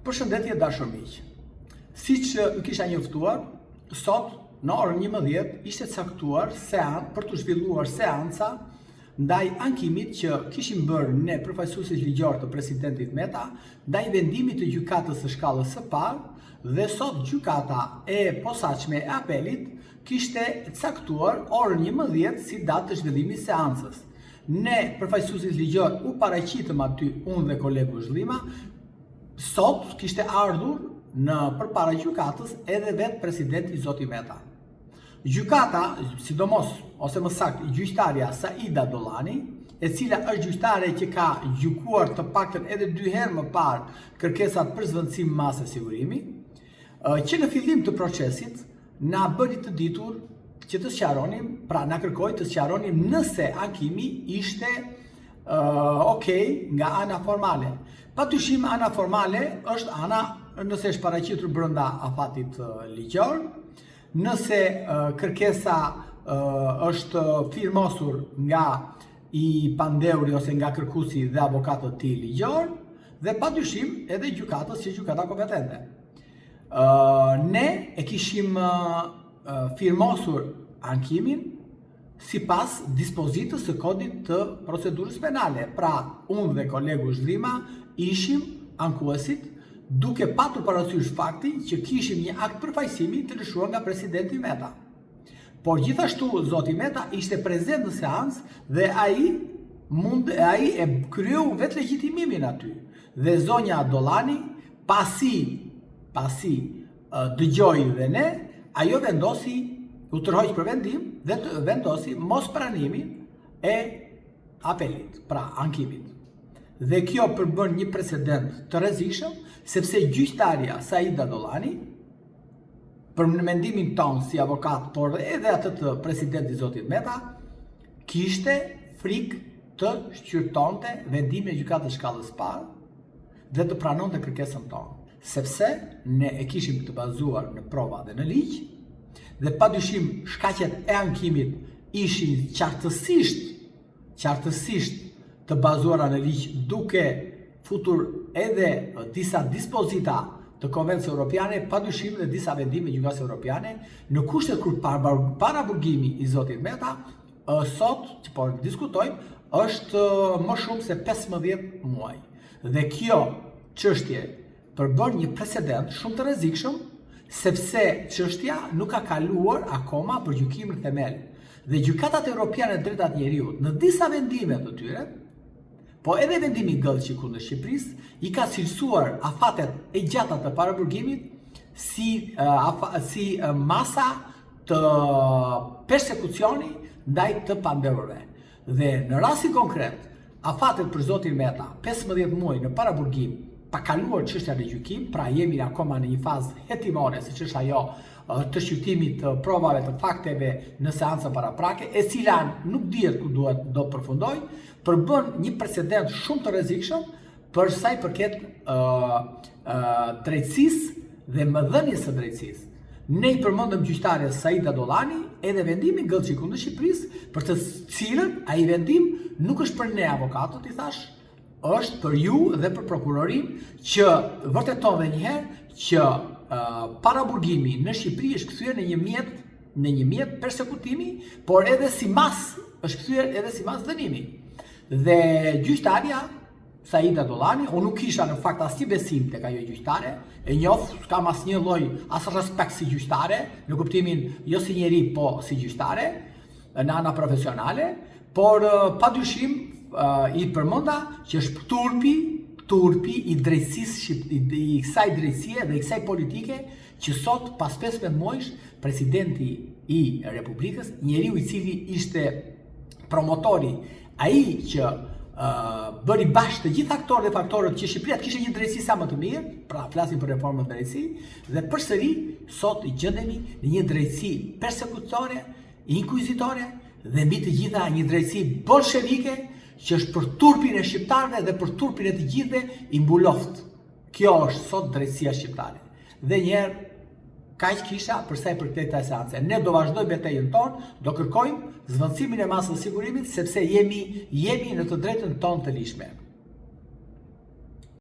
Përshëndetje dashur miq. Siç ju kisha njoftuar, sot në orën 11 ishte caktuar për të zhvilluar seanca ndaj ankimit që kishim bërë ne përfaqësuesit ligjor të presidentit Meta ndaj vendimit të gjykatës së shkallës së parë dhe sot gjykata e posaçme e apelit kishte caktuar orën 11 si datë të zhvillimit seancës. Ne përfaqësuesit ligjor u paraqitëm aty unë dhe kolegu Zhlima. Sot kishte ardhur në përpara gjykatës edhe vetë presidenti zoti Meta. Gjykata, sidomos ose më saktë gjyqtarja Saida Dollani, e cila është gjyqtare që ka gjykuar të paktën edhe 2 herë më parë kërkesat për zvendësim mase sigurimi, që në fillim të procesit na bëri të ditur që të sqaronim, pra na kërkoi të sqaronim nëse ankimi ishte nga ana formale. Patyshim ana formale është ana nëse është paraqitur brenda afatit ligjor, nëse kërkesa është firmosur nga i pandeuri ose nga kërkuesi dhe avokatët e tij ligjor, dhe patyshim edhe gjykatës që gjykata kompetente. Ne e kishim firmosur ankimin sipas dispozitës së kodit të procedurës penale. Pra, unë dhe kolegu Zhlima ishim ankuesit duke patur parasysh faktin që kishim një akt përfaqësimi të lëshuar nga presidenti Meta. Por gjithashtu zoti Meta ishte prezent në seancë dhe ai e kryeu vetë legjitimimin aty. Dhe zonja Dollani pasi dëgjoi dhe ne, ajo vendosi u tërhoq për vendim dhe të vendosi mos pranimin e apelit, pra ankimit. Dhe kjo përbën një precedent të rrezikshëm, sepse gjyqtarja Saida Dollani, për në mendimin tonë si avokat, por edhe atë të presidentit zotit Meta, kishte frikë të shqyrtonte vendimin e gjykatës shkallës parë dhe të pranonte kërkesën tonë, sepse ne e kishim të bazuar në prova dhe në ligj, dhe padyshim shkaqet e ankimit ishin qartësisht të bazuara në ligj, duke futur edhe disa dispozita të Konvencijës Europiane, padyshim dhe disa vendime gjykatës europiane, në kushtet kur paraburgimi i zotit Meta, sot që po diskutojmë, është më shumë se 15 muaj. Dhe kjo çështje përbën një precedent shumë të rrezikshëm, sepse çështja nuk ka kaluar akoma për gjykimin themel. Dhe gjykatat europiane të drejtat njeriut në disa vendime të tyre, po edhe vendimi Gëllçi kundër Shqipërisë, i ka cilësuar afatet e gjata të paraburgimit si masa të persekucioni ndaj të pandeurve. Dhe në rastin konkret, afatet për zotin Meta, 15 muaj në paraburgim, pa kaluar çështja në gjykim, pra jemi akoma në një fazë hetimore, siç është ajo të shqyrtimit të provave të fakteve në seancën paraprake, e cila nuk dihet ku do përfundoj, përbën një precedent shumë të rrezikshëm për sa i përket drejtësisë dhe mëdhënies së drejtësisë. Ne i përmendëm gjyqtarës Saida Dollani edhe vendimin Gëllçi kundër Shqipërisë, për të cilën ai vendim nuk është për ne avokatët, i thash, është për ju dhe për prokurorin, që vërteton dhe njëherë që paraburgimi në Shqipëri është kthyer në një mjet persekutimi, por edhe si mas është kthyer edhe si mas dënimi. Dhe gjyqtarja Saida Dollani, unë nuk kisha në fakt asnjë besim tek ajo gjyqtare, e njoh, s'kam asnjë lloj as respekt si gjyqtare, në kuptimin jo si njeri, po si gjyqtare, në ana profesionale, por padyshim i përmenda që është turpi i drejtësisë, i kësaj drejtësie dhe i kësaj politike, që sot pas 15 muajsh presidenti i Republikës, njeriu i cili ishte promotori, ai që bëri bashkë të gjithë aktorët dhe faktorët që Shqipëria të kishte një drejtësi sa më të mirë, pra flasim për reformën e drejtësisë, dhe përsëri sot gjendemi në një drejtësi persekutore, inkuizitore, dhe mbi të gjitha një drejtësi bolshevike, që është për turpin e shqiptarëve dhe për turpin e të gjithëve i mbuloft. Kjo është sot drejtësia shqiptare. Dhe njerë, kaq kisha për sa i përket këtij seance. Ne do vazhdojmë betejën tonë, do kërkojmë zvendësimin e masës së sigurimit, sepse jemi në të drejtën tonë të lishme.